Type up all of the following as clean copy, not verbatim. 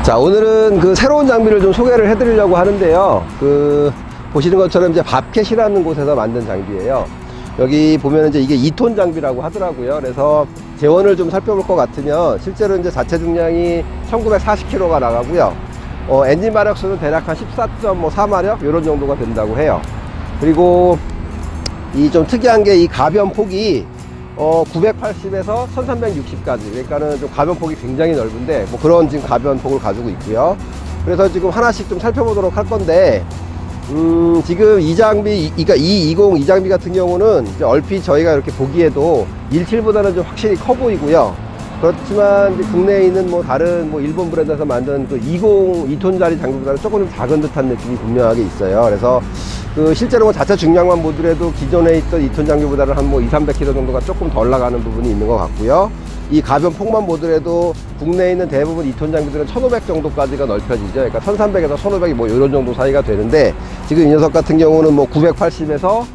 자, 오늘은 그 새로운 장비를 좀 소개를 해드리려고 하는데요. 보시는 것처럼 이제 밥캣이라는 곳에서 만든 장비예요. 여기 보면 이제 이게 2톤 장비라고 하더라고요. 그래서 재원을 좀 살펴볼 것 같으면 실제로 이제 자체 중량이 1940kg가 나가고요. 엔진 마력수는 대략 한 14.4마력 이런 정도가 된다고 해요. 그리고 이 좀 특이한 게 이 가변 폭이 980에서 1360까지, 그러니까는 좀 가변폭이 굉장히 넓은데 뭐 그런 지금 가변폭을 가지고 있고요. 그래서 지금 하나씩 좀 살펴보도록 할 건데, 지금 이 장비, 그러니까 220 이 장비 같은 경우는 이제 얼핏 저희가 이렇게 보기에도 17보다는 좀 확실히 커 보이고요. 그렇지만 이제 국내에 있는 뭐 다른 뭐 일본 브랜드에서 만든 그 2톤짜리 장비보다는 조금 좀 작은 듯한 느낌이 분명하게 있어요. 그래서 실제로 뭐 자체 중량만 보더라도 기존에 있던 2톤 장비보다는 한 뭐 200~300kg 정도가 조금 덜 나가는 부분이 있는 것 같고요. 이 가변 폭만 보더라도 국내에 있는 대부분 2톤 장비들은 1500 정도까지가 넓혀지죠. 그러니까 1300에서 1500이 뭐 이런 정도 사이가 되는데, 지금 이 녀석 같은 경우는 뭐 980에서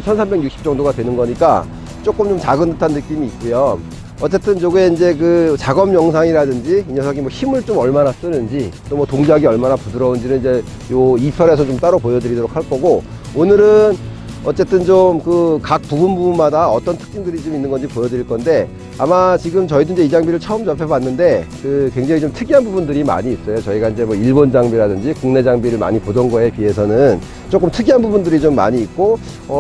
1360 정도가 되는 거니까 조금 좀 작은 듯한 느낌이 있고요. 어쨌든 저게 이제 그 작업 영상이라든지 이 녀석이 뭐 힘을 좀 얼마나 쓰는지, 또 뭐 동작이 얼마나 부드러운지는 이제 요 2편에서 좀 따로 보여드리도록 할 거고, 오늘은 어쨌든 좀 각 부분마다 어떤 특징들이 좀 있는 건지 보여드릴 건데, 아마 지금 저희도 이제 이 장비를 처음 접해봤는데 굉장히 좀 특이한 부분들이 많이 있어요. 저희가 이제 뭐 일본 장비라든지 국내 장비를 많이 보던 거에 비해서는 조금 특이한 부분들이 좀 많이 있고,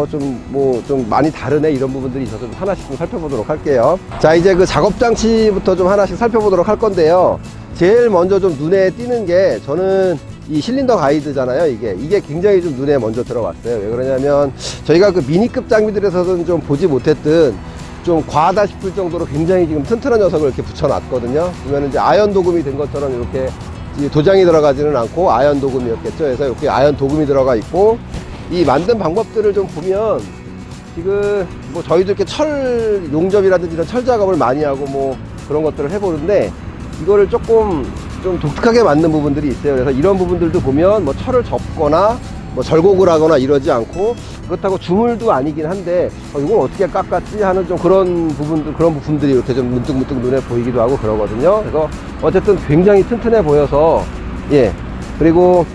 좀 많이 다르네 이런 부분들이 있어서 좀 하나씩 좀 살펴보도록 할게요. 자, 이제 그 작업 장치부터 좀 하나씩 살펴보도록 할 건데요. 제일 먼저 좀 눈에 띄는 게, 저는 이 실린더 가이드잖아요. 이게 굉장히 좀 눈에 먼저 들어왔어요. 왜 그러냐면 저희가 그 미니급 장비들에서는 좀 보지 못했던, 좀 과하다 싶을 정도로 굉장히 지금 튼튼한 녀석을 이렇게 붙여놨거든요. 보면 이제 아연 도금이 된 것처럼 이렇게 도장이 들어가지는 않고 아연 도금이었겠죠. 그래서 이렇게 아연 도금이 들어가 있고, 이 만든 방법들을 좀 보면 지금 뭐 저희도 이렇게 철 용접이라든지 이런 철 작업을 많이 하고 뭐 그런 것들을 해보는데, 이거를 조금 좀 독특하게 만든 부분들이 있어요. 그래서 이런 부분들도 보면 뭐 철을 접거나 뭐 절곡을 하거나 이러지 않고, 그렇다고 주물도 아니긴 한데 이걸 어떻게 깎았지 하는 좀 그런 부분들이 이렇게 좀 문득문득 눈에 보이기도 하고 그러거든요. 그래서 어쨌든 굉장히 튼튼해 보여서, 예. 그리고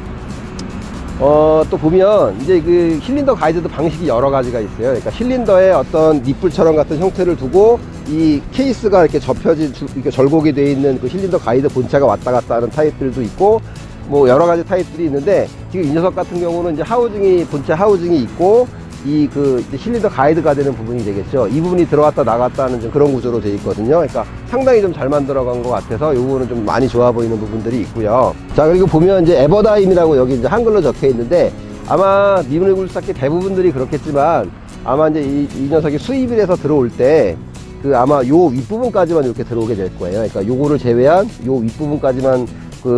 또 보면 이제 그 실린더 가이드도 방식이 여러 가지가 있어요. 그러니까 실린더에 어떤 니플처럼 같은 형태를 두고 이 케이스가 이렇게 접혀진, 이렇게 절곡이 되어 있는 그 실린더 가이드 본체가 왔다 갔다 하는 타입들도 있고, 뭐 여러 가지 타입들이 있는데, 지금 이 녀석 같은 경우는 이제 본체 하우징이 있고, 이제 실린더 가이드가 되는 부분이 되겠죠. 이 부분이 들어갔다 나갔다 하는 좀 그런 구조로 되어 있거든요. 그러니까 상당히 좀 잘 만들어간 것 같아서 요거는 좀 많이 좋아 보이는 부분들이 있고요. 자, 그리고 보면 이제 에버다임이라고 여기 이제 한글로 적혀 있는데, 아마 미분해굴삭기 대부분들이 그렇겠지만, 아마 이제 이 녀석이 수입이 돼서 들어올 때 아마 요 윗부분까지만 이렇게 들어오게 될 거예요. 그러니까 요거를 제외한 요 윗부분까지만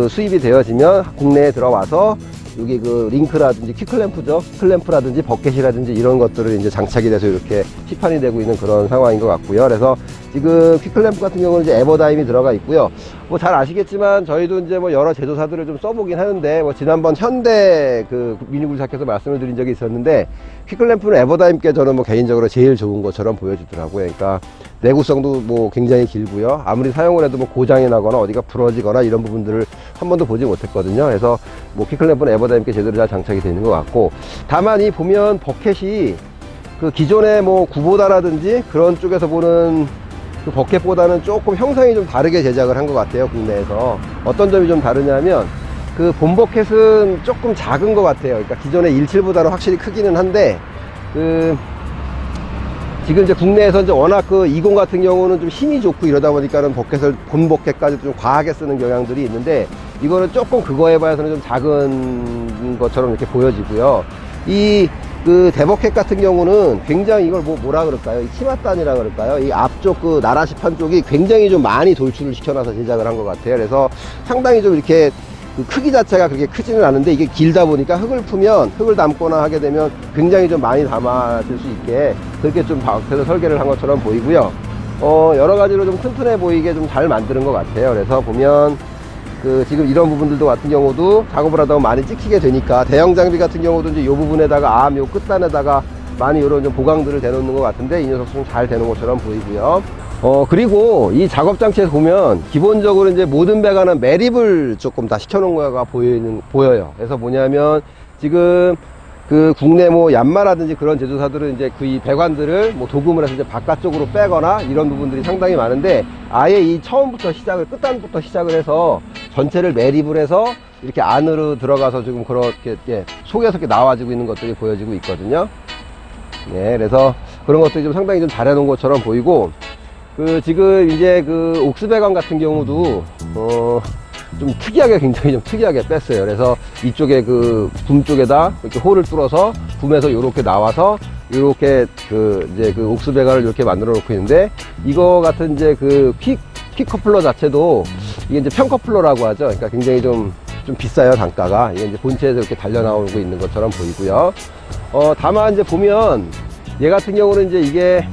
수입이 되어지면 국내에 들어와서 여기 링크라든지 퀵클램프죠. 클램프라든지 버켓이라든지 이런 것들을 이제 장착이 돼서 이렇게 시판이 되고 있는 그런 상황인 것 같고요. 그래서 지금 퀵클램프 같은 경우는 이제 에버다임이 들어가 있고요. 뭐 잘 아시겠지만 저희도 이제 뭐 여러 제조사들을 좀 써보긴 하는데, 뭐 지난번 현대 미니굴삭해서 말씀을 드린 적이 있었는데, 퀵클램프는 에버다임께 저는 뭐 개인적으로 제일 좋은 것처럼 보여지더라고요. 그러니까 내구성도 뭐 굉장히 길고요. 아무리 사용을 해도 뭐 고장이 나거나 어디가 부러지거나 이런 부분들을 한 번도 보지 못했거든요. 그래서 뭐 퀵클램프는 에버다임께 제대로 잘 장착이 되어 있는 것 같고, 다만 이 보면 버켓이 기존의 뭐 구보다라든지 그런 쪽에서 보는 버켓보다는 조금 형상이 좀 다르게 제작을 한 것 같아요. 국내에서 어떤 점이 좀 다르냐면, 본 버켓은 조금 작은 것 같아요. 그러니까 기존의 17보다는 확실히 크기는 한데, 지금 이제 국내에서 이제 워낙 20 같은 경우는 좀 힘이 좋고 이러다 보니까는 본 버켓까지 좀 과하게 쓰는 경향들이 있는데, 이거는 조금 그거에 비해서는 좀 작은 것처럼 이렇게 보여지고요. 대버켓 같은 경우는 굉장히 이걸 뭐라 그럴까요? 이 키맛단이라 그럴까요? 이 앞쪽 나라시판 쪽이 굉장히 좀 많이 돌출을 시켜놔서 제작을 한 것 같아요. 그래서 상당히 좀 이렇게 크기 자체가 그렇게 크지는 않은데, 이게 길다 보니까 흙을 담거나 하게 되면 굉장히 좀 많이 담아질 수 있게 그렇게 좀 그래서 설계를 한 것처럼 보이고요. 여러 가지로 좀 튼튼해 보이게 좀 잘 만드는 것 같아요. 그래서 보면 지금 이런 부분들도 같은 경우도 작업을 하다 보면 많이 찍히게 되니까, 대형 장비 같은 경우도 이제 요 부분에다가 요 끝단에다가 많이 이런 좀 보강들을 대놓는 것 같은데, 이 녀석 좀 잘 되는 것처럼 보이고요. 그리고 이 작업 장치에서 보면 기본적으로 이제 모든 배관은 매립을 조금 다 시켜놓은 거가 보여요. 그래서 뭐냐면 지금 그 국내 뭐 얀마라든지 그런 제조사들은 이제 그 이 배관들을 뭐 도금을 해서 이제 바깥쪽으로 빼거나 이런 부분들이 상당히 많은데, 아예 이 처음부터 시작을, 끝단부터 시작을 해서 전체를 매립을 해서 이렇게 안으로 들어가서 지금 그렇게 속에서 이렇게 나와지고 있는 것들이 보여지고 있거든요. 예, 그래서 그런 것들이 좀 상당히 좀 잘해놓은 것처럼 보이고, 지금 이제 옥스 배관 같은 경우도 좀 특이하게, 굉장히 좀 특이하게 뺐어요. 그래서 이쪽에 붐 쪽에다 이렇게 홀을 뚫어서 붐에서 요렇게 나와서 요렇게 이제 옥스 배관을 이렇게 만들어 놓고 있는데, 이거 같은 이제 퀵 커플러 자체도 이게 이제 편 커플러라고 하죠. 그러니까 굉장히 좀 비싸요, 단가가. 이게 이제 본체에서 이렇게 달려 나오고 있는 것처럼 보이고요. 다만 이제 보면 얘 같은 경우는 이제 이게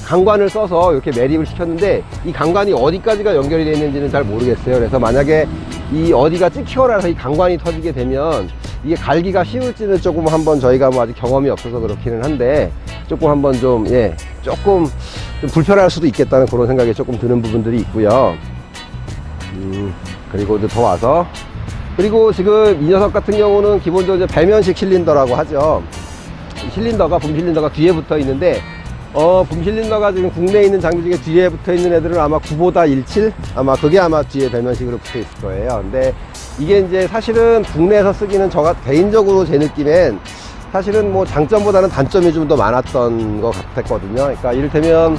강관을 써서 이렇게 매립을 시켰는데, 이 강관이 어디까지가 연결이 되어 있는지는 잘 모르겠어요. 그래서 만약에 이 어디가 찍히거나 해서 이 강관이 터지게 되면 이게 갈기가 쉬울지는 조금 한번 저희가 뭐 아직 경험이 없어서 그렇기는 한데, 조금 한번 좀 불편할 수도 있겠다는 그런 생각이 조금 드는 부분들이 있고요. 그리고 이제 더 와서, 그리고 지금 이 녀석 같은 경우는 기본적으로 이제 배면식 실린더라고 하죠. 실린더가, 붐 실린더가 뒤에 붙어 있는데, 붐 실린더가 지금 국내에 있는 장비 중에 뒤에 붙어 있는 애들은 아마 9보다 17? 아마 그게 아마 뒤에 배면식으로 붙어 있을 거예요. 근데 이게 이제 사실은 국내에서 쓰기는 개인적으로 제 느낌엔 사실은 뭐 장점보다는 단점이 좀 더 많았던 것 같았거든요. 그러니까 이를테면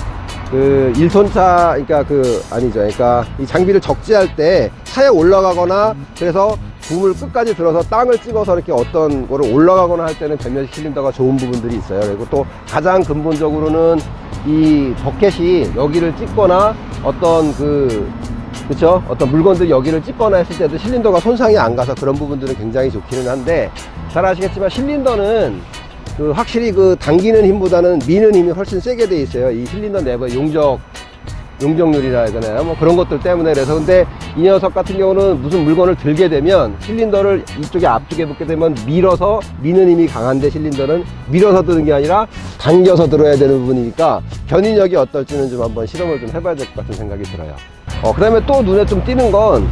1톤차, 그러니까 이 장비를 적재할 때 차에 올라가거나, 그래서 붐을 끝까지 들어서 땅을 찍어서 이렇게 어떤 거를 올라가거나 할 때는 배면식 실린더가 좋은 부분들이 있어요. 그리고 또 가장 근본적으로는 이 버켓이 여기를 찍거나 어떤 그쵸? 어떤 물건들이 여기를 찍거나 했을 때도 실린더가 손상이 안 가서 그런 부분들은 굉장히 좋기는 한데, 잘 아시겠지만 실린더는 확실히 당기는 힘보다는 미는 힘이 훨씬 세게 돼 있어요. 이 실린더 내부의 용적률이라 해야 되나요? 뭐 그런 것들 때문에. 그래서 근데 이 녀석 같은 경우는 무슨 물건을 들게 되면 실린더를 이쪽에 앞쪽에 붙게 되면 밀어서, 미는 힘이 강한데 실린더는 밀어서 드는 게 아니라 당겨서 들어야 되는 부분이니까 견인력이 어떨지는 좀 한번 실험을 좀 해봐야 될 것 같은 생각이 들어요. 그 다음에 또 눈에 좀 띄는 건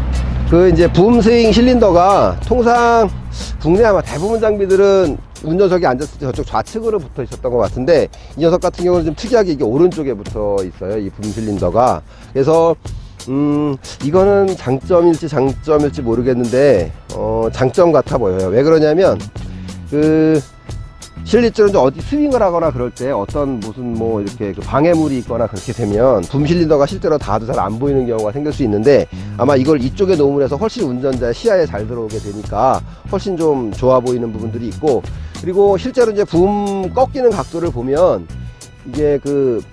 이제 붐 스윙 실린더가 통상 국내 아마 대부분 장비들은 운전석에 앉았을 때 저쪽 좌측으로 붙어 있었던 것 같은데, 이 녀석 같은 경우는 좀 특이하게 이게 오른쪽에 붙어 있어요, 이 붐 실린더가. 그래서 이거는 장점일지 모르겠는데 장점 같아 보여요. 왜 그러냐면 실리처럼 어디 스윙을 하거나 그럴 때 어떤 무슨 뭐 이렇게 방해물이 있거나 그렇게 되면 붐 실린더가 실제로 닿아도 잘 안 보이는 경우가 생길 수 있는데, 아마 이걸 이쪽에 놓음을 해서 훨씬 운전자의 시야에 잘 들어오게 되니까 훨씬 좀 좋아 보이는 부분들이 있고, 그리고 실제로 이제 붐 꺾이는 각도를 보면 이게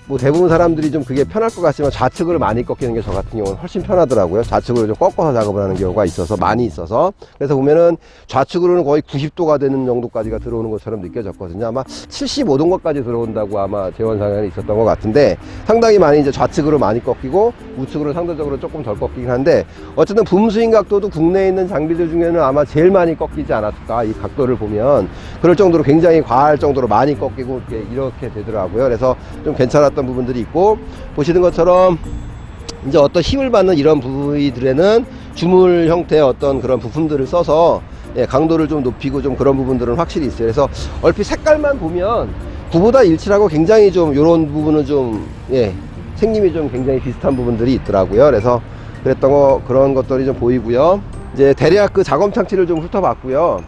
뭐 대부분 사람들이 좀 그게 편할 것 같지만 좌측으로 많이 꺾이는 게 저 같은 경우는 훨씬 편하더라고요. 좌측으로 좀 꺾어서 작업을 하는 경우가 많이 있어서. 그래서 보면은 좌측으로는 거의 90도가 되는 정도까지가 들어오는 것처럼 느껴졌거든요. 아마 75도까지 들어온다고 아마 재원상에는 있었던 것 같은데, 상당히 많이 이제 좌측으로 많이 꺾이고 우측으로 상대적으로 조금 덜 꺾이긴 한데, 어쨌든 붐 스윙 각도도 국내에 있는 장비들 중에는 아마 제일 많이 꺾이지 않았을까, 이 각도를 보면. 그럴 정도로 굉장히 과할 정도로 많이 꺾이고 이렇게 되더라고요. 그래서 좀 괜찮았던 부분들이 있고, 보시는 것처럼 이제 어떤 힘을 받는 이런 부위들에는 주물 형태의 어떤 그런 부품들을 써서 강도를 좀 높이고 좀 그런 부분들은 확실히 있어요. 그래서 얼핏 색깔만 보면 9보다 17하고 굉장히 좀 요런 부분은 좀 생김이 좀 굉장히 비슷한 부분들이 있더라고요. 그래서 그런 것들이 좀 보이고요. 이제 대략 작업 장치를 좀 훑어봤고요.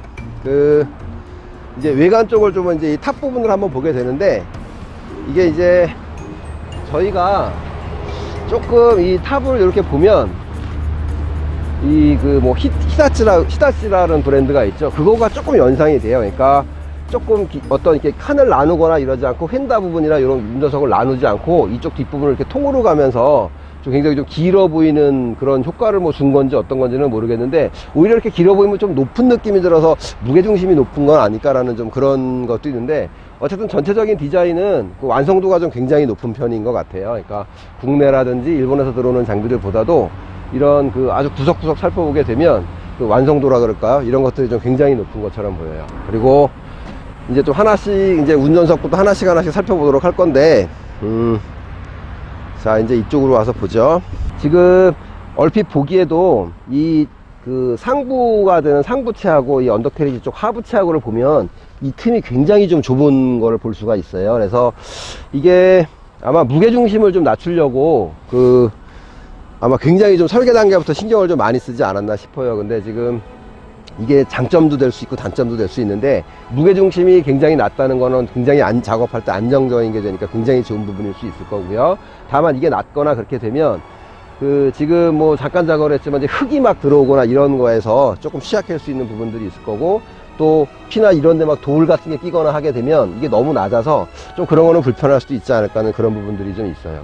이제 외관 쪽을 좀 이제 이 탑 부분을 한번 보게 되는데, 이게 이제 저희가 조금 이 탑을 이렇게 보면 뭐 히다치라는 브랜드가 있죠. 그거가 조금 연상이 돼요. 그러니까 조금 어떤 이렇게 칸을 나누거나 이러지 않고, 휀다 부분이나 이런 운전석을 나누지 않고 이쪽 뒷부분을 이렇게 통으로 가면서 좀 굉장히 좀 길어 보이는 그런 효과를 뭐 준 건지 어떤 건지는 모르겠는데, 오히려 이렇게 길어 보이면 좀 높은 느낌이 들어서 무게중심이 높은 건 아닐까라는 좀 그런 것도 있는데, 어쨌든 전체적인 디자인은 완성도가 좀 굉장히 높은 편인 것 같아요. 그러니까 국내라든지 일본에서 들어오는 장비들보다도 이런 아주 구석구석 살펴보게 되면 완성도라 그럴까요? 이런 것들이 좀 굉장히 높은 것처럼 보여요. 그리고 이제 좀 하나씩, 이제 운전석부터 하나씩 살펴보도록 할 건데, 자, 이제 이쪽으로 와서 보죠. 지금 얼핏 보기에도 이 그 상부가 되는 상부체하고 이 언더캐리지 쪽 하부체하고를 보면 이 틈이 굉장히 좀 좁은 거를 볼 수가 있어요. 그래서 이게 아마 무게중심을 좀 낮추려고 아마 굉장히 좀 설계 단계부터 신경을 좀 많이 쓰지 않았나 싶어요. 근데 지금 이게 장점도 될 수 있고 단점도 될 수 있는데, 무게중심이 굉장히 낮다는 거는 굉장히 작업할 때 안정적인 게 되니까 굉장히 좋은 부분일 수 있을 거고요. 다만 이게 낮거나 그렇게 되면 지금 뭐 잠깐 작업을 했지만 이제 흙이 막 들어오거나 이런 거에서 조금 취약할 수 있는 부분들이 있을 거고, 또 피나 이런 데 막 돌 같은 게 끼거나 하게 되면 이게 너무 낮아서 좀 그런 거는 불편할 수도 있지 않을까 하는 그런 부분들이 좀 있어요.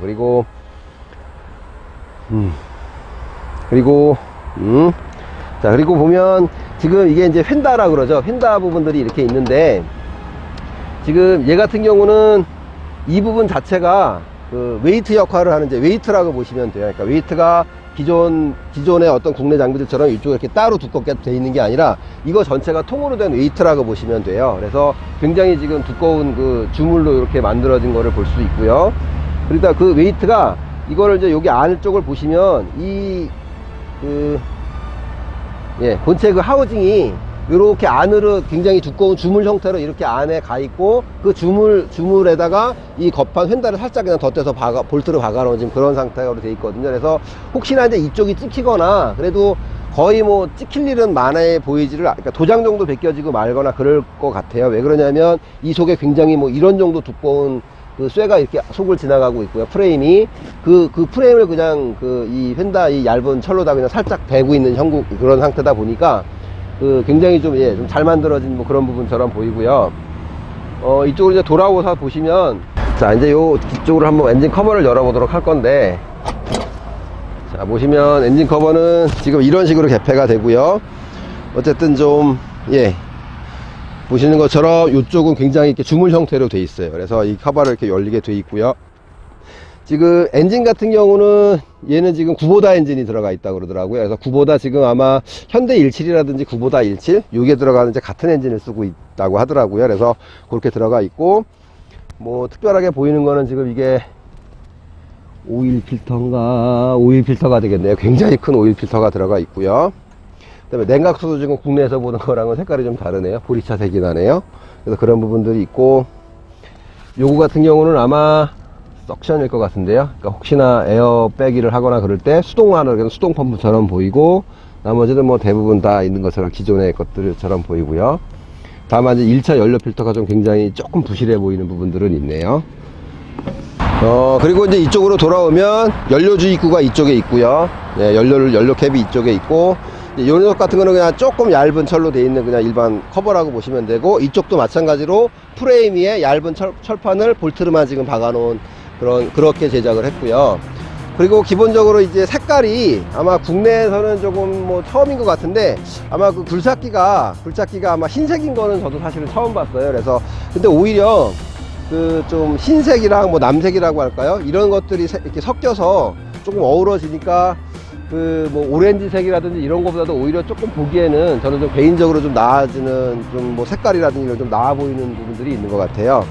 자, 그리고 보면 지금 이게 이제 휀다라 그러죠. 휀다 부분들이 이렇게 있는데, 지금 얘 같은 경우는 이 부분 자체가 웨이트 역할을 하는, 이제 웨이트라고 보시면 돼요. 그러니까 웨이트가 기존의 어떤 국내 장비들처럼 이쪽에 이렇게 따로 두껍게 돼 있는 게 아니라 이거 전체가 통으로 된 웨이트라고 보시면 돼요. 그래서 굉장히 지금 두꺼운 주물로 이렇게 만들어진 거를 볼 수 있고요. 그러니까 그 웨이트가 이거를 이제 여기 안쪽을 보시면 본체 하우징이 이렇게 안으로 굉장히 두꺼운 주물 형태로 이렇게 안에 가 있고, 그 주물에다가 이 겉판 휀다를 살짝 그냥 덧대서 볼트를 박아 놓은 지금 그런 상태로 돼 있거든요. 그래서 혹시나 이제 이쪽이 찍히거나, 그래도 거의 뭐 찍힐 일은 많아 보이지를, 그러니까 도장 정도 벗겨지고 말거나 그럴 것 같아요. 왜 그러냐면 이 속에 굉장히 뭐 이런 정도 두꺼운 쇠가 이렇게 속을 지나가고 있고요. 프레임이 그 프레임을 그냥 이 휀다 이 얇은 철로다 그냥 살짝 베고 있는 그런 상태다 보니까 굉장히 좀 잘 만들어진 뭐 그런 부분처럼 보이고요. 이쪽으로 이제 돌아오서 보시면, 자, 이제 요 뒤쪽으로 한번 엔진 커버를 열어보도록 할 건데, 자, 보시면 엔진 커버는 지금 이런 식으로 개폐가 되고요. 어쨌든 좀, 보시는 것처럼 이쪽은 굉장히 이렇게 주물 형태로 돼 있어요. 그래서 이 커버를 이렇게 열리게 돼 있고요. 지금 엔진 같은 경우는 얘는 지금 구보다 엔진이 들어가 있다고 그러더라고요. 그래서 구보다 지금 아마 현대 17이라든지 구보다 17 요게 들어가는 이제 같은 엔진을 쓰고 있다고 하더라고요. 그래서 그렇게 들어가 있고, 뭐 특별하게 보이는 거는 지금 이게 오일 필터가 되겠네요. 굉장히 큰 오일 필터가 들어가 있고요. 그다음에 냉각수도 지금 국내에서 보는 거랑은 색깔이 좀 다르네요. 보리차 색이 나네요. 그래서 그런 부분들이 있고, 요거 같은 경우는 아마 석션일 것 같은데요. 그러니까 혹시나 에어 빼기를 하거나 그럴 때 수동화는 수동 펌프처럼 보이고, 나머지는 뭐 대부분 다 있는 것처럼 기존의 것들처럼 보이고요. 다만 이제 1차 연료 필터가 좀 굉장히 조금 부실해 보이는 부분들은 있네요. 그리고 이제 이쪽으로 돌아오면 연료 주입구가 이쪽에 있고요. 연료 캡이 이쪽에 있고, 이 녀석 같은 거는 그냥 조금 얇은 철로 되어 있는 그냥 일반 커버라고 보시면 되고, 이쪽도 마찬가지로 프레임 위에 얇은 철판을 볼트로만 지금 박아 놓은 그렇게 제작을 했고요. 그리고 기본적으로 이제 색깔이 아마 국내에서는 조금 뭐 처음인 것 같은데, 아마 굴착기가 아마 흰색인 거는 저도 사실은 처음 봤어요. 그래서 근데 오히려 좀 흰색이랑 뭐 남색이라고 할까요? 이런 것들이 이렇게 섞여서 조금 어우러지니까 뭐 오렌지색이라든지 이런 것보다도 오히려 조금 보기에는 저는 좀 개인적으로 좀 나아지는 좀 뭐 색깔이라든지 이런 좀 나아 보이는 부분들이 있는 것 같아요.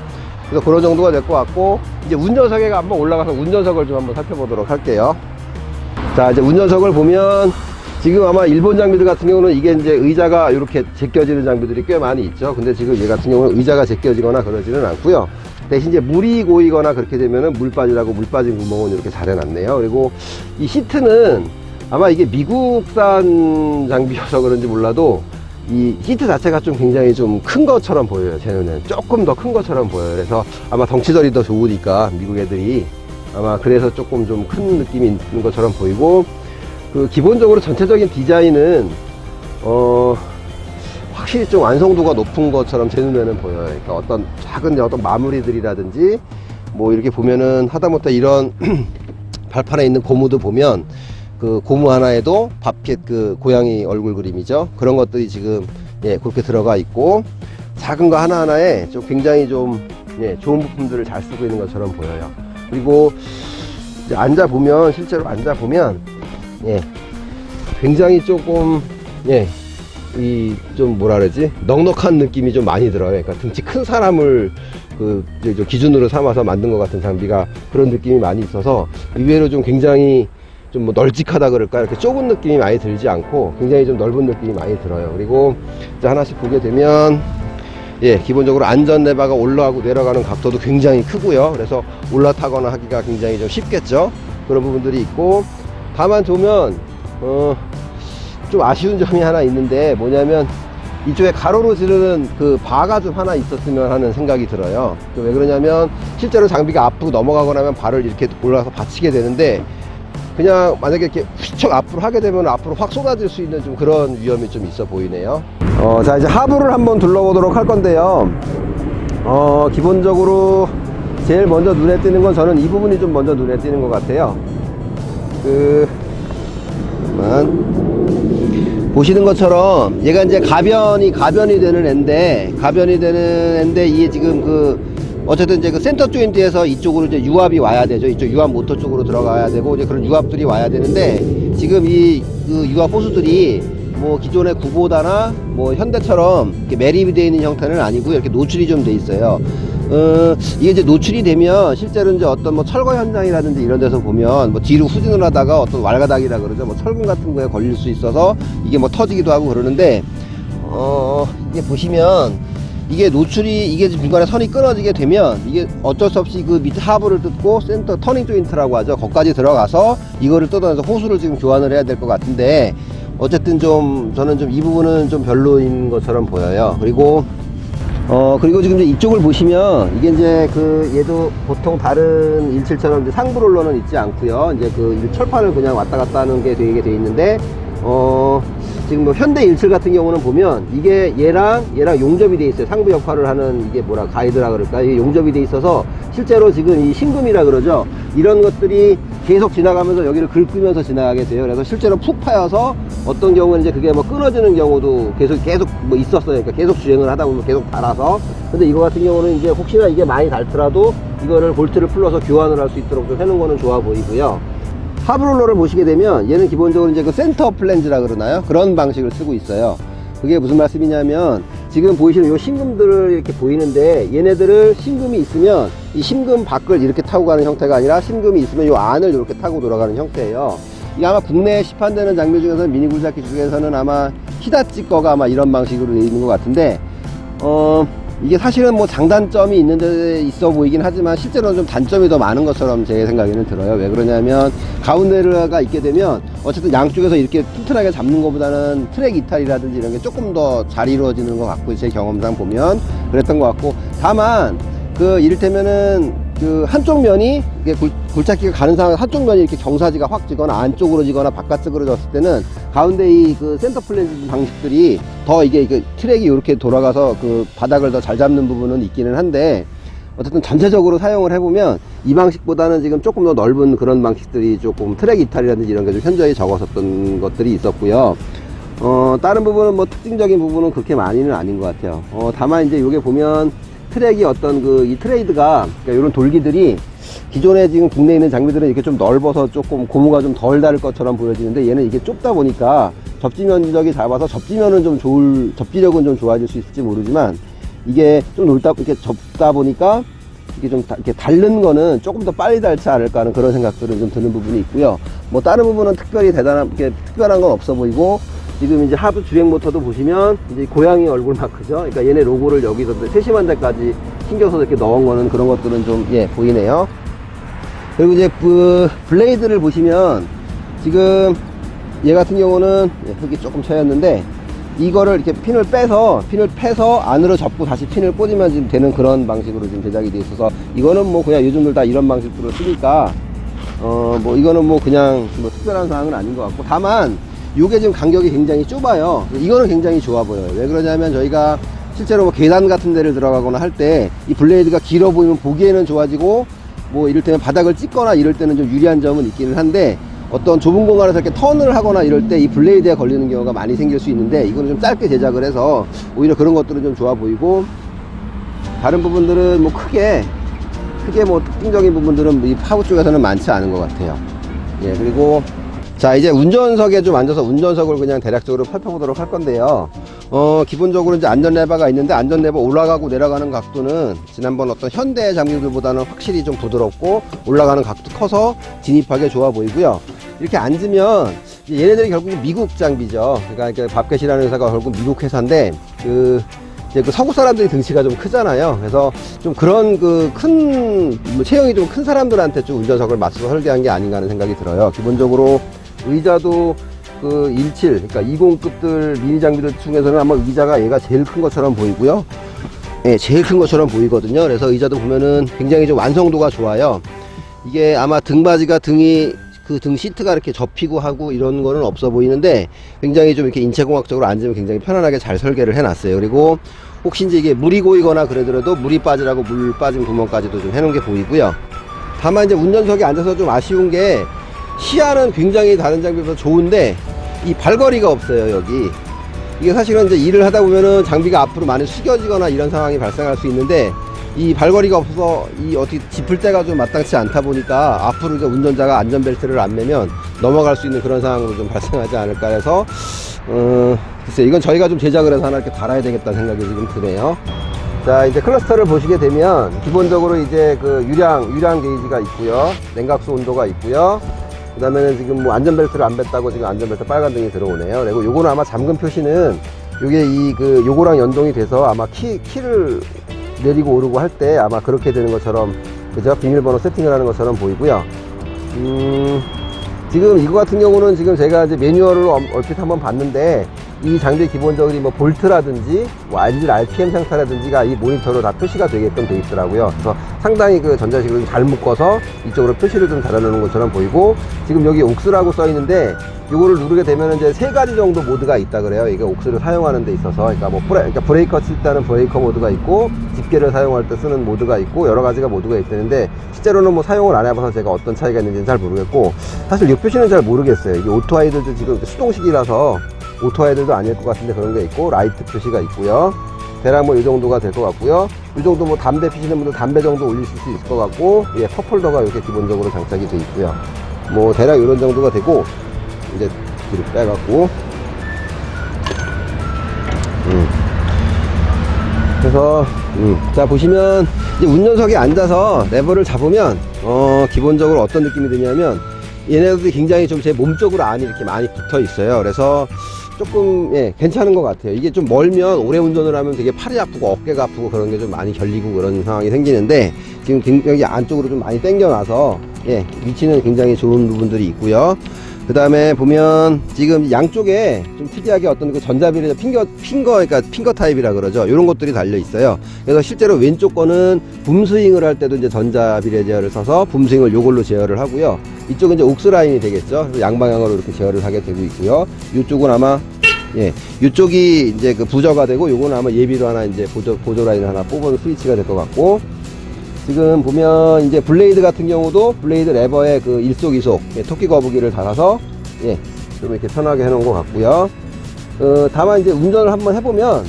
그래서 그런 정도가 될 것 같고, 이제 운전석에 한번 올라가서 운전석을 좀 한번 살펴보도록 할게요. 자, 이제 운전석을 보면 지금 아마 일본 장비들 같은 경우는 이게 이제 의자가 이렇게 제껴지는 장비들이 꽤 많이 있죠. 근데 지금 얘 같은 경우는 의자가 제껴지거나 그러지는 않고요. 대신 이제 물이 고이거나 그렇게 되면은 물 빠진 구멍은 이렇게 잘 해놨네요. 그리고 이 시트는 아마 이게 미국산 장비여서 그런지 몰라도 이 시트 자체가 좀 굉장히 좀 큰 것처럼 보여요. 제 눈에는 조금 더 큰 것처럼 보여요. 그래서 아마 덩치들이 더 좋으니까 미국 애들이 아마 그래서 조금 좀 큰 느낌이 있는 것처럼 보이고, 기본적으로 전체적인 디자인은 확실히 좀 완성도가 높은 것처럼 제 눈에는 보여요. 그러니까 어떤 작은 어떤 마무리들이라든지 뭐 이렇게 보면은 하다못해 이런 발판에 있는 고무도 보면 고무 하나에도 밥캣 고양이 얼굴 그림이죠. 그런 것들이 지금 그렇게 들어가 있고, 작은 거 하나하나에 좀 굉장히 좀 좋은 부품들을 잘 쓰고 있는 것처럼 보여요. 그리고 이제 실제로 앉아보면 굉장히 조금 이 좀 뭐라 그러지, 넉넉한 느낌이 좀 많이 들어요. 그러니까 등치 큰 사람을 저 기준으로 삼아서 만든 것 같은 장비가 그런 느낌이 많이 있어서 의외로 좀 굉장히 좀 뭐 널찍하다 그럴까, 이렇게 좁은 느낌이 많이 들지 않고 굉장히 좀 넓은 느낌이 많이 들어요. 그리고 이제 하나씩 보게 되면 예, 기본적으로 안전 레버가 올라가고 내려가는 각도도 굉장히 크고요. 그래서 올라타거나 하기가 굉장히 좀 쉽겠죠. 그런 부분들이 있고, 다만 보면 좀 아쉬운 점이 하나 있는데, 뭐냐면 이쪽에 가로로 지르는 그 바가 좀 하나 있었으면 하는 생각이 들어요. 왜 그러냐면 실제로 장비가 앞으로 넘어가거나 하면 발을 이렇게 올라가서 받치게 되는데, 그냥 만약에 이렇게 휘척 앞으로 하게 되면 앞으로 확 쏟아질 수 있는 좀 그런 위험이 좀 있어 보이네요. 자, 이제 하부를 한번 둘러보도록 할 건데요. 기본적으로 제일 먼저 눈에 띄는 건 저는 이 부분이 좀 먼저 눈에 띄는 것 같아요. 보시는 것처럼 얘가 이제 가변이 되는 앤데, 이게 지금 어쨌든 이제 그 센터 조인트에서 이쪽으로 이제 유압이 와야 되죠. 이쪽 유압 모터 쪽으로 들어가야 되고, 이제 그런 유압들이 와야 되는데, 지금 이 그 유압 호스들이 뭐 기존의 구보다나 뭐 현대처럼 이렇게 매립이 되어 있는 형태는 아니고 이렇게 노출이 좀 돼 있어요. 이게 이제 노출이 되면 실제로 이제 어떤 뭐 철거 현장이라든지 이런 데서 보면 뭐 뒤로 후진을 하다가 어떤 왈가닥이라 그러죠. 뭐 철근 같은 거에 걸릴 수 있어서 이게 뭐 터지기도 하고 그러는데, 이게 보시면 이게 노출이, 이게 중간에 선이 끊어지게 되면 이게 어쩔 수 없이 그 밑에 하부를 뜯고 센터 터닝 조인트라고 하죠. 거기까지 들어가서 이거를 뜯어내서 호수를 지금 교환을 해야 될 것 같은데, 어쨌든 좀 저는 좀 이 부분은 좀 별로인 것처럼 보여요. 그리고 지금 이제 이쪽을 보시면 이게 이제 얘도 보통 다른 17처럼 이제 상부 롤러는 있지 않고요. 이제 철판을 그냥 왔다 갔다 하는 게 되게 돼 있는데, 지금 뭐 현대 17 같은 경우는 보면 이게 얘랑 용접이 돼 있어요. 상부 역할을 하는, 이게 뭐라 가이드라 그럴까, 이게 용접이 돼 있어서 실제로 지금 이 신금이라 그러죠. 이런 것들이 계속 지나가면서 여기를 긁으면서 지나가게 돼요. 그래서 실제로 푹 파여서 어떤 경우는 이제 그게 뭐 끊어지는 경우도 계속 뭐 있었어요. 그러니까 계속 주행을 하다 보면 계속 닳아서. 근데 이거 같은 경우는 이제 혹시나 이게 많이 닳더라도 이거를 볼트를 풀러서 교환을 할 수 있도록 좀 해놓은 거는 좋아 보이고요. 하부롤러를 보시게 되면 얘는 기본적으로 이제 그 센터 플랜지라 그러나요? 그런 방식을 쓰고 있어요. 그게 무슨 말씀이냐면, 지금 보이시는 요 심금들을 이렇게 보이는데, 얘네들을 심금이 있으면 이 심금 밖을 이렇게 타고 가는 형태가 아니라, 심금이 있으면 요 안을 이렇게 타고 돌아가는 형태예요. 이게 아마 국내에 시판되는 장비 중에서는, 미니 굴착기 중에서는 아마 히다치 거가 아마 이런 방식으로 되어 있는 것 같은데, 이게 사실은 뭐 장단점이 있는데 있어 보이긴 하지만 실제로는 좀 단점이 더 많은 것처럼 제 생각에는 들어요. 왜 그러냐면, 가운데가 있게 되면 어쨌든 양쪽에서 이렇게 튼튼하게 잡는 것보다는 트랙 이탈이라든지 이런 게 조금 더 잘 이루어지는 것 같고, 제 경험상 보면 그랬던 것 같고, 다만 이를테면은 한쪽 면이, 이게 굴착기가 가는 상황에서 한쪽 면이 이렇게 경사지가 확 지거나 안쪽으로 지거나 바깥쪽으로 졌을 때는 가운데 이 센터 플랜지 방식들이 더 이게 트랙이 이렇게 돌아가서 바닥을 더 잘 잡는 부분은 있기는 한데, 어쨌든 전체적으로 사용을 해보면 이 방식보다는 지금 조금 더 넓은 그런 방식들이 조금 트랙 이탈이라든지 이런 게 좀 현저히 적었었던 것들이 있었고요. 다른 부분은 뭐 특징적인 부분은 그렇게 많이는 아닌 것 같아요. 다만 이제 요게 보면 트랙이 어떤 이 트레이드가, 그러니까 이런 돌기들이 기존에 지금 국내에 있는 장비들은 이렇게 좀 넓어서 조금 고무가 좀 덜 닳을 것처럼 보여지는데, 얘는 이게 좁다 보니까 접지면적이 작아서 접지력은 좀 좋아질 수 있을지 모르지만, 이게 좀 이렇게 좁다 보니까 이게 좀 이렇게 닳는 거는 조금 더 빨리 닳지 않을까 하는 그런 생각들은 좀 드는 부분이 있고요. 뭐 다른 부분은 특별한 건 없어 보이고, 지금 이제 하부 주행 모터도 보시면 이제 고양이 얼굴 마크죠. 그러니까 얘네 로고를 여기서 세심한 데까지 신경 써서 이렇게 넣은 거는, 그런 것들은 좀 보이네요. 그리고 이제 블레이드를 보시면 지금 얘 같은 경우는 흙이 조금 차였는데, 이거를 이렇게 핀을 패서 안으로 접고 다시 핀을 꽂으면 지금 되는 그런 방식으로 지금 제작이 되어 있어서, 이거는 뭐 그냥 요즘들 다 이런 방식으로 쓰니까 뭐 이거는 뭐 그냥 뭐 특별한 사항은 아닌 것 같고, 다만 요게 지금 간격이 굉장히 좁아요. 이거는 굉장히 좋아 보여요. 왜 그러냐면, 저희가 실제로 뭐 계단 같은 데를 들어가거나 할 때 이 블레이드가 길어 보이면 보기에는 좋아지고, 뭐 이럴 때는 바닥을 찍거나 이럴 때는 좀 유리한 점은 있기는 한데, 어떤 좁은 공간에서 이렇게 턴을 하거나 이럴 때 이 블레이드에 걸리는 경우가 많이 생길 수 있는데, 이거는 좀 짧게 제작을 해서 오히려 그런 것들은 좀 좋아 보이고, 다른 부분들은 뭐 크게 뭐 특징적인 부분들은 이 하부 쪽에서는 많지 않은 것 같아요. 그리고 자, 이제 운전석에 좀 앉아서 운전석을 그냥 대략적으로 살펴보도록 할 건데요. 기본적으로 이제 안전 레버가 있는데, 안전 레버 올라가고 내려가는 각도는 지난번 어떤 현대 장비들보다는 확실히 좀 부드럽고 올라가는 각도 커서 진입하기 좋아 보이고요. 이렇게 앉으면 얘네들이 결국 미국 장비죠. 그러니까 밥켓이라는 회사가 결국 미국 회사인데, 이제 그 서구 사람들이 등치가 좀 크잖아요. 그래서 좀 그런 체형이 좀 큰 사람들한테 좀 운전석을 맞춰서 설계한 게 아닌가 하는 생각이 들어요. 기본적으로 의자도 17, 그러니까 20급들 미니 장비들 중에서는 아마 의자가 얘가 제일 큰 것처럼 보이고요. 예, 제일 큰 것처럼 보이거든요. 그래서 의자도 보면은 굉장히 좀 완성도가 좋아요. 이게 아마 등받이가 등 시트가 이렇게 접히고 하고 이런 거는 없어 보이는데, 굉장히 좀 이렇게 인체공학적으로 앉으면 굉장히 편안하게 잘 설계를 해놨어요. 그리고 혹시 이제 이게 물이 고이거나 그러더라도 물이 빠지라고 물 빠진 구멍까지도 좀 해놓은 게 보이고요. 다만 이제 운전석에 앉아서 좀 아쉬운 게, 시야는 굉장히 다른 장비보다 좋은데 이 발거리가 없어요. 여기 이게 사실은 이제 일을 하다 보면은 장비가 앞으로 많이 숙여지거나 이런 상황이 발생할 수 있는데, 이 발거리가 없어서 이 어떻게 짚을 때가 좀 마땅치 않다 보니까 앞으로 이제 운전자가 안전벨트를 안 매면 넘어갈 수 있는 그런 상황도 좀 발생하지 않을까 해서 글쎄, 이건 저희가 좀 제작을 해서 하나 이렇게 달아야 되겠다는 생각이 지금 드네요. 자, 이제 클러스터를 보시게 되면 기본적으로 이제 그 유량 게이지가 있고요, 냉각수 온도가 있고요. 그 다음에는 지금 뭐 안전벨트를 안 맸다고 지금 안전벨트 빨간등이 들어오네요. 그리고 요거는 아마 잠금 표시는 요게 요거랑 연동이 돼서 아마 키를 내리고 오르고 할 때 아마 그렇게 되는 것처럼, 그죠? 비밀번호 세팅을 하는 것처럼 보이고요. 지금 이거 같은 경우는 지금 제가 이제 매뉴얼을 얼핏 한번 봤는데, 이 장비 기본적으로 뭐 볼트라든지 뭐 RPM 상태라든지가 이 모니터로 다 표시가 되게끔 돼 있더라고요. 그래서 상당히 그 전자식으로 잘 묶어서 이쪽으로 표시를 좀 달아놓는 것처럼 보이고, 지금 여기 옥스라고 써 있는데, 이거를 누르게 되면 이제 3가지 정도 모드가 있다 그래요. 이게 옥스를 사용하는 데 있어서. 그러니까 뭐 그러니까 브레이커 칠 때는 브레이커 모드가 있고, 집게를 사용할 때 쓰는 모드가 있고, 여러 가지가 모드가 있다는데, 실제로는 뭐 사용을 안 해봐서 제가 어떤 차이가 있는지는 잘 모르겠고, 사실 이 표시는 잘 모르겠어요. 이게 오토아이들도 지금 수동식이라서 오토아이들도 아닐 것 같은데 그런 게 있고, 라이트 표시가 있고요. 대략 뭐 이 정도가 될 것 같고요. 이 정도 뭐 담배 피시는 분들 담배 정도 올리실 수 있을 것 같고, 예, 컵홀더가 이렇게 기본적으로 장착이 돼 있고요. 뭐 대략 이런 정도가 되고, 이제 뒤로 빼갖고, 그래서 자, 보시면 이제 운전석에 앉아서 레버를 잡으면 기본적으로 어떤 느낌이 드냐면, 얘네들이 굉장히 좀 제 몸 쪽으로 안이 이렇게 많이 붙어 있어요. 그래서 조금 괜찮은 것 같아요. 이게 좀 멀면 오래 운전을 하면 되게 팔이 아프고 어깨가 아프고 그런 게 좀 많이 결리고 그런 상황이 생기는데, 지금 굉장히 안쪽으로 좀 많이 당겨놔서 위치는 굉장히 좋은 부분들이 있고요. 그 다음에 보면 지금 양쪽에 좀 특이하게 어떤 그 전자비레저 그러니까 핑거 타입이라 그러죠. 이런 것들이 달려 있어요. 그래서 실제로 왼쪽 거는 붐스윙을 할 때도 이제 전자비레저를 써서 붐스윙을 요걸로 제어를 하고요. 이쪽은 이제 옥스 라인이 되겠죠. 그래서 양방향으로 이렇게 제어를 하게 되고 있고요. 이쪽은 아마 이쪽이 이제 그 부저가 되고, 요거는 아마 예비로 하나 이제 보조 라인을 하나 뽑은 스위치가 될 것 같고, 지금 보면 이제 블레이드 같은 경우도 블레이드 레버에 그 일속이속 토끼 거북이를 달아서 좀 이렇게 편하게 해놓은 것 같고요. 다만 이제 운전을 한번 해보면,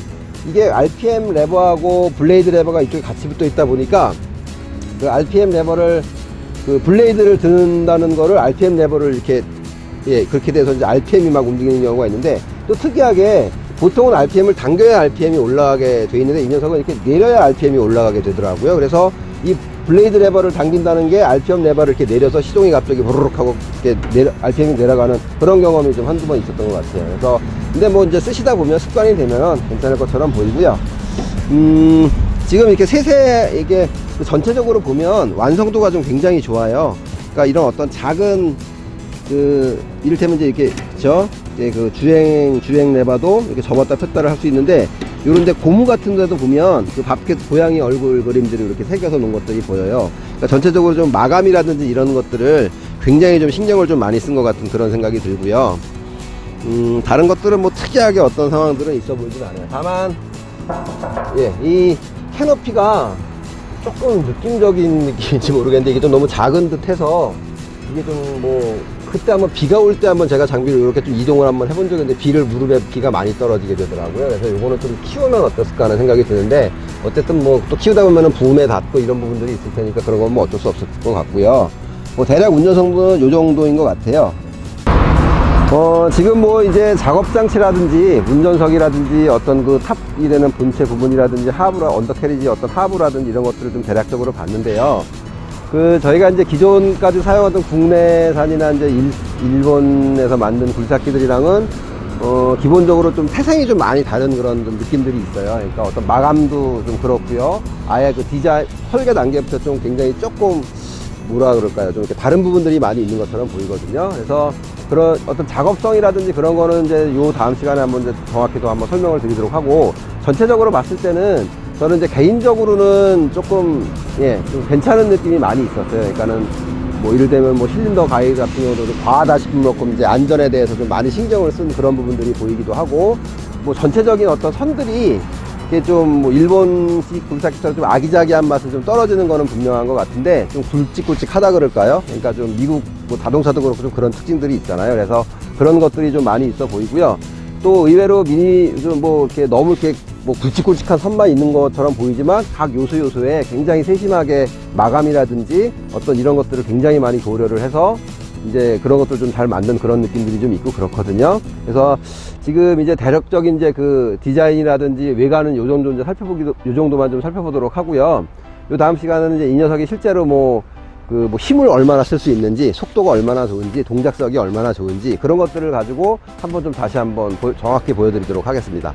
이게 RPM 레버하고 블레이드 레버가 이쪽에 같이 붙어 있다 보니까, 그 RPM 레버를 그 블레이드를 드는다는 거를 RPM 레버를 이렇게 그렇게 돼서 이제 RPM이 막 움직이는 경우가 있는데, 또 특이하게 보통은 RPM을 당겨야 RPM이 올라가게 돼 있는데, 이 녀석은 이렇게 내려야 RPM이 올라가게 되더라고요. 그래서 이 블레이드 레버를 당긴다는 게 RPM 레버를 이렇게 내려서 시동이 갑자기 부르륵 하고 이렇게 RPM이 내려가는 그런 경험이 좀 한두 번 있었던 것 같아요. 그래서 근데 뭐 이제 쓰시다 보면 습관이 되면 괜찮을 것처럼 보이고요. 지금 이렇게 이게 전체적으로 보면 완성도가 좀 굉장히 좋아요. 그러니까 이런 어떤 작은 이를테면 이제 이렇게 그 주행 레버도 이렇게 접었다 폈다를 할 수 있는데, 요런데 고무 같은 데도 보면 그 밥켓 고양이 얼굴 그림들이 이렇게 새겨서 놓은 것들이 보여요. 그러니까 전체적으로 좀 마감이라든지 이런 것들을 굉장히 좀 신경을 좀 많이 쓴 것 같은 그런 생각이 들고요. 다른 것들은 뭐 특이하게 어떤 상황들은 있어 보이진 않아요. 다만 이 캐노피가 조금 느낌적인 느낌인지 모르겠는데, 이게 좀 너무 작은 듯 해서, 이게 좀 뭐 그때 한번 비가 올 때 한번 제가 장비를 이렇게 좀 이동을 한번 해본 적이 있는데, 비에 비가 많이 떨어지게 되더라고요. 그래서 요거는 좀 키우면 어땠을까 하는 생각이 드는데, 어쨌든 뭐 또 키우다 보면은 붐에 닿고 이런 부분들이 있을 테니까 그런 건 뭐 어쩔 수 없을 것 같고요. 뭐 대략 운전 성분은 요 정도인 것 같아요. 지금 뭐 이제 작업장치라든지 운전석이라든지 어떤 그 탑이 되는 본체 부분이라든지 하부라, 언더캐리지 어떤 하부라든지 이런 것들을 좀 대략적으로 봤는데요. 저희가 이제 기존까지 사용하던 국내산이나 이제 일본에서 만든 굴삭기들이랑은 기본적으로 좀 태생이 좀 많이 다른 그런 좀 느낌들이 있어요. 그러니까 어떤 마감도 좀 그렇고요. 아예 그 디자인, 설계 단계부터 좀 굉장히 조금 뭐라 그럴까요? 좀 이렇게 다른 부분들이 많이 있는 것처럼 보이거든요. 그래서 그런 어떤 작업성이라든지 그런 거는 이제 요 다음 시간에 한번 이제 정확히 또 한번 설명을 드리도록 하고, 전체적으로 봤을 때는 저는 이제 개인적으로는 조금 좀 괜찮은 느낌이 많이 있었어요. 그러니까는 뭐 이를테면 뭐 실린더 가이드 같은 경우도 좀 과하다 싶은 만큼 이제 안전에 대해서 좀 많이 신경을 쓴 그런 부분들이 보이기도 하고, 뭐 전체적인 어떤 선들이 이게 좀 뭐 일본식 굴삭기처럼 좀 아기자기한 맛은 좀 떨어지는 거는 분명한 것 같은데, 좀 굵직굵직하다 그럴까요? 그러니까 좀 미국 뭐 자동차도 그렇고 좀 그런 특징들이 있잖아요. 그래서 그런 것들이 좀 많이 있어 보이고요. 또 의외로 미니 좀 뭐 이렇게 너무 이렇게 뭐 굵직굵직한 선만 있는 것처럼 보이지만 각 요소에 굉장히 세심하게 마감이라든지 어떤 이런 것들을 굉장히 많이 고려를 해서 이제 그런 것들 좀 잘 만든 그런 느낌들이 좀 있고 그렇거든요. 그래서 지금 이제 대략적인 이제 그 디자인이라든지 외관은 요 정도 이제 요 정도만 좀 살펴보도록 하고요. 요 다음 시간에는 이제 이 녀석이 실제로 뭐 힘을 얼마나 쓸 수 있는지, 속도가 얼마나 좋은지, 동작성이 얼마나 좋은지, 그런 것들을 가지고 한번 좀 다시 한번 정확히 보여드리도록 하겠습니다.